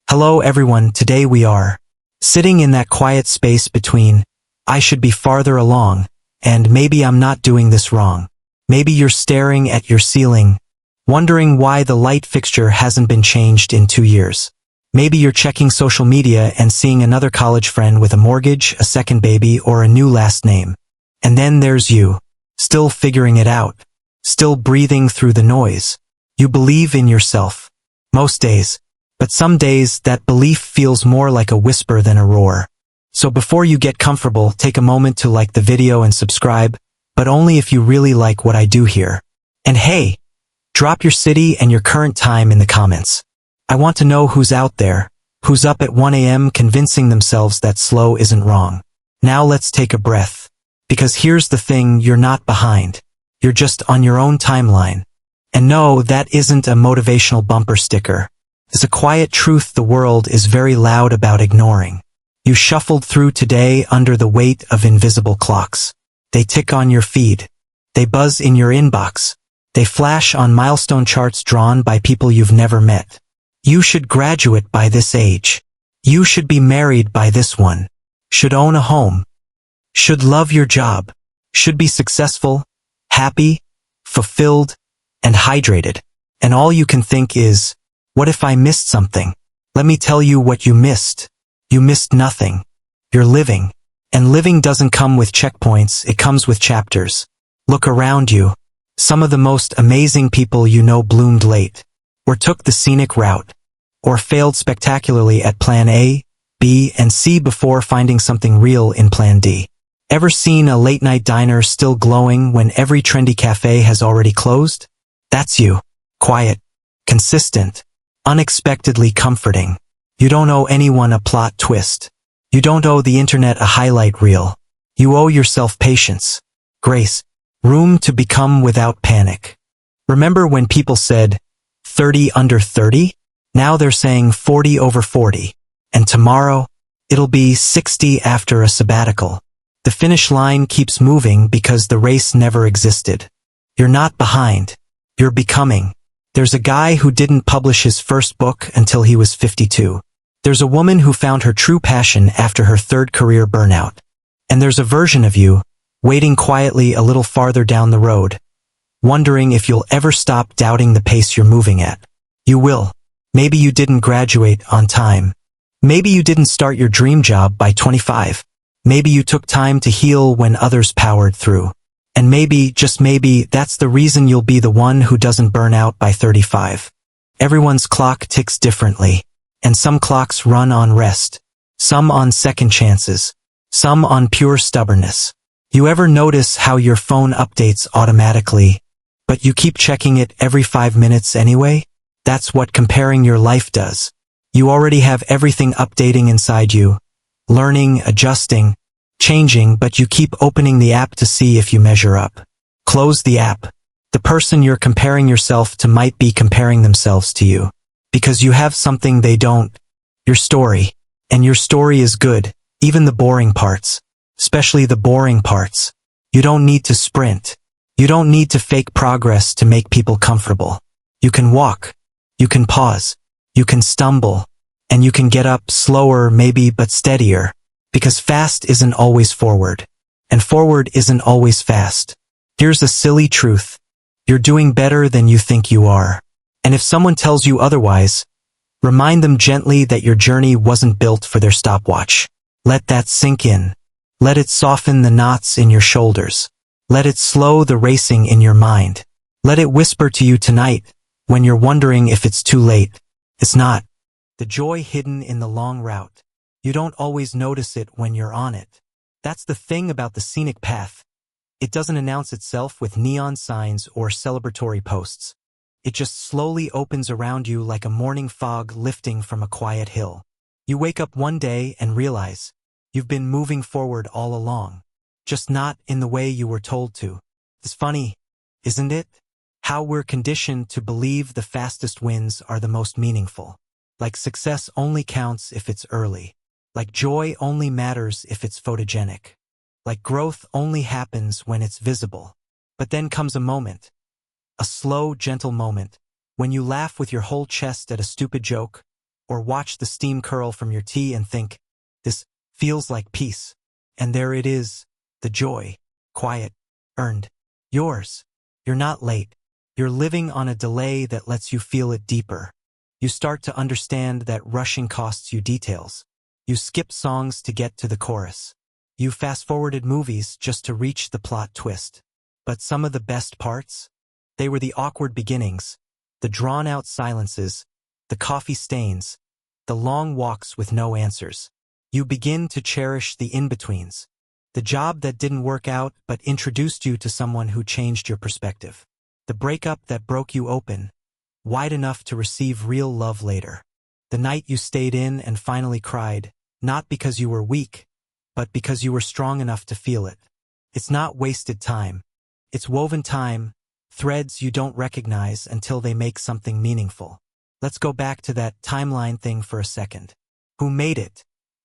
Hello everyone, today we are sitting in that quiet space between I should be farther along and maybe I'm not doing this wrong. Maybe you're staring at your ceiling, wondering why the light fixture hasn't been changed in 2 years. Maybe you're checking social media and seeing another college friend with a mortgage, a second baby, or a new last name. And then there's you, still figuring it out, still breathing through the noise. You believe in yourself. Most days. But some days, that belief feels more like a whisper than a roar. So before you get comfortable, take a moment to like the video and subscribe, but only if you really like what I do here. And hey, drop your city and your current time in the comments. I want to know who's out there, who's up at 1 a.m. convincing themselves that slow isn't wrong. Now let's take a breath. Because here's the thing, you're not behind. You're just on your own timeline. And no, that isn't a motivational bumper sticker. It's a quiet truth the world is very loud about ignoring. You shuffled through today under the weight of invisible clocks. They tick on your feed. They buzz in your inbox. They flash on milestone charts drawn by people you've never met. You should graduate by this age. You should be married by this one. Should own a home. Should love your job. Should be successful, happy, fulfilled, and hydrated. And all you can think is, what if I missed something? Let me tell you what you missed. You missed nothing. You're living. And living doesn't come with checkpoints, it comes with chapters. Look around you. Some of the most amazing people you know bloomed late, or took the scenic route, or failed spectacularly at plan A, B, and C before finding something real in plan D. Ever seen a late-night diner still glowing when every trendy cafe has already closed? That's you. Quiet. Consistent. Unexpectedly comforting. You don't owe anyone a plot twist. You don't owe the internet a highlight reel. You owe yourself patience, grace, room to become without panic. Remember when people said, 30 under 30? Now they're saying 40 over 40. And tomorrow, it'll be 60 after a sabbatical. The finish line keeps moving because the race never existed. You're not behind. You're becoming. There's a guy who didn't publish his first book until he was 52. There's a woman who found her true passion after her third career burnout. And there's a version of you, waiting quietly a little farther down the road, wondering if you'll ever stop doubting the pace you're moving at. You will. Maybe you didn't graduate on time. Maybe you didn't start your dream job by 25. Maybe you took time to heal when others powered through. And maybe, just maybe, that's the reason you'll be the one who doesn't burn out by 35. Everyone's clock ticks differently. And some clocks run on rest. Some on second chances. Some on pure stubbornness. You ever notice how your phone updates automatically, but you keep checking it every 5 minutes anyway? That's what comparing your life does. You already have everything updating inside you. Learning, adjusting, changing, but you keep opening the app to see if you measure up. Close the app. The person you're comparing yourself to might be comparing themselves to you. Because you have something they don't. Your story. And your story is good, even the boring parts. Especially the boring parts. You don't need to sprint. You don't need to fake progress to make people comfortable. You can walk. You can pause. You can stumble. And you can get up slower maybe but steadier. Because fast isn't always forward. And forward isn't always fast. Here's a silly truth. You're doing better than you think you are. And if someone tells you otherwise, remind them gently that your journey wasn't built for their stopwatch. Let that sink in. Let it soften the knots in your shoulders. Let it slow the racing in your mind. Let it whisper to you tonight, when you're wondering if it's too late. It's not. The joy hidden in the long route. You don't always notice it when you're on it. That's the thing about the scenic path. It doesn't announce itself with neon signs or celebratory posts. It just slowly opens around you like a morning fog lifting from a quiet hill. You wake up one day and realize you've been moving forward all along, just not in the way you were told to. It's funny, isn't it? How we're conditioned to believe the fastest wins are the most meaningful. Like success only counts if it's early. Like joy only matters if it's photogenic. Like growth only happens when it's visible. But then comes a moment. A slow, gentle moment, when you laugh with your whole chest at a stupid joke, or watch the steam curl from your tea and think, this feels like peace. And there it is, the joy, quiet, earned, yours. You're not late. You're living on a delay that lets you feel it deeper. You start to understand that rushing costs you details. You skip songs to get to the chorus. You fast-forwarded movies just to reach the plot twist. But some of the best parts? They were the awkward beginnings, the drawn-out silences, the coffee stains, the long walks with no answers. You begin to cherish the in-betweens, the job that didn't work out but introduced you to someone who changed your perspective, the breakup that broke you open, wide enough to receive real love later, the night you stayed in and finally cried, not because you were weak, but because you were strong enough to feel it. It's not wasted time. It's woven time, threads you don't recognize until they make something meaningful. Let's go back to that timeline thing for a second. Who made it?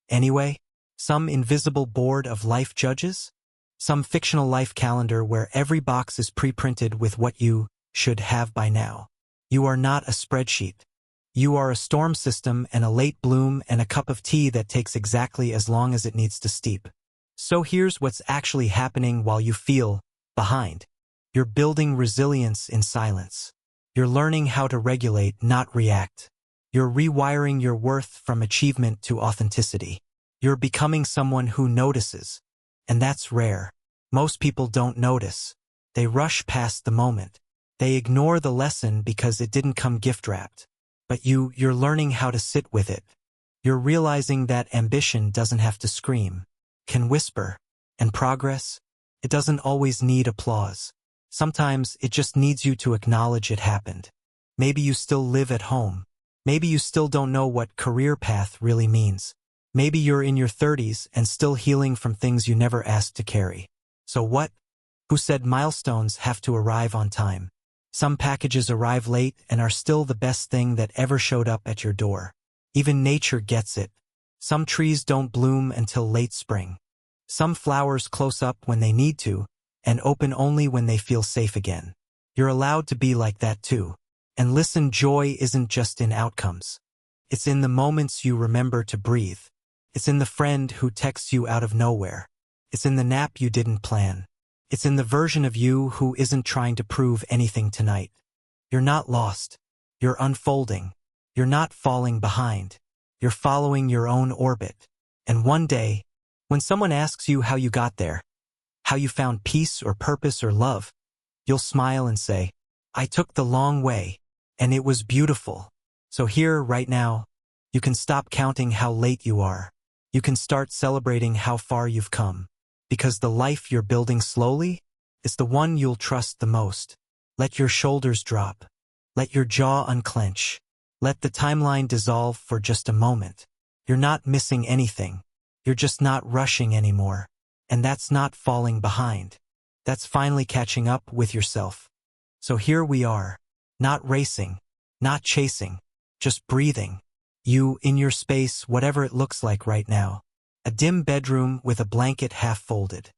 Anyway, some invisible board of life judges? Some fictional life calendar where every box is pre-printed with what you should have by now. You are not a spreadsheet. You are a storm system and a late bloom and a cup of tea that takes exactly as long as it needs to steep. So here's what's actually happening while you feel behind. You're building resilience in silence. You're learning how to regulate, not react. You're rewiring your worth from achievement to authenticity. You're becoming someone who notices. And that's rare. Most people don't notice. They rush past the moment. They ignore the lesson because it didn't come gift-wrapped. But you're learning how to sit with it. You're realizing that ambition doesn't have to scream, can whisper. And progress? It doesn't always need applause. Sometimes it just needs you to acknowledge it happened. Maybe you still live at home. Maybe you still don't know what career path really means. Maybe you're in your 30s and still healing from things you never asked to carry. So what? Who said milestones have to arrive on time? Some packages arrive late and are still the best thing that ever showed up at your door. Even nature gets it. Some trees don't bloom until late spring. Some flowers close up when they need to, and open only when they feel safe again. You're allowed to be like that too. And listen, joy isn't just in outcomes. It's in the moments you remember to breathe. It's in the friend who texts you out of nowhere. It's in the nap you didn't plan. It's in the version of you who isn't trying to prove anything tonight. You're not lost. You're unfolding. You're not falling behind. You're following your own orbit. And one day, when someone asks you how you got there, how you found peace or purpose or love, you'll smile and say, I took the long way, and it was beautiful. So here, right now, you can stop counting how late you are. You can start celebrating how far you've come. Because the life you're building slowly is the one you'll trust the most. Let your shoulders drop. Let your jaw unclench. Let the timeline dissolve for just a moment. You're not missing anything. You're just not rushing anymore. And that's not falling behind. That's finally catching up with yourself. So here we are. Not racing. Not chasing. Just breathing. You in your space, whatever it looks like right now. A dim bedroom with a blanket half folded.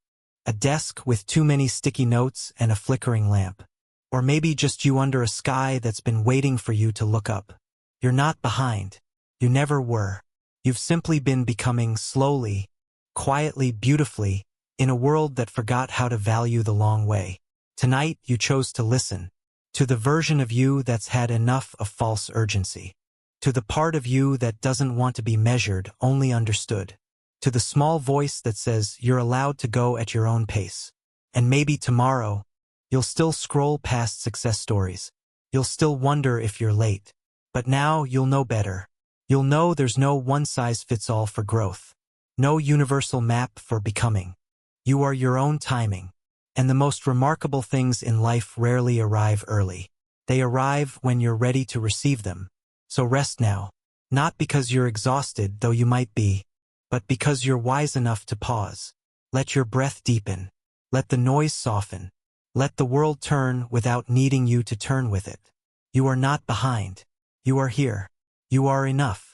A desk with too many sticky notes and a flickering lamp. Or maybe just you under a sky that's been waiting for you to look up. You're not behind. You never were. You've simply been becoming slowly, quietly, beautifully, in a world that forgot how to value the long way. Tonight, you chose to listen. To the version of you that's had enough of false urgency. To the part of you that doesn't want to be measured, only understood. To the small voice that says you're allowed to go at your own pace. And maybe tomorrow, you'll still scroll past success stories. You'll still wonder if you're late. But now you'll know better. You'll know there's no one-size-fits-all for growth. No universal map for becoming. You are your own timing. And the most remarkable things in life rarely arrive early. They arrive when you're ready to receive them. So rest now. Not because you're exhausted, though you might be, but because you're wise enough to pause. Let your breath deepen. Let the noise soften. Let the world turn without needing you to turn with it. You are not behind. You are here. You are enough.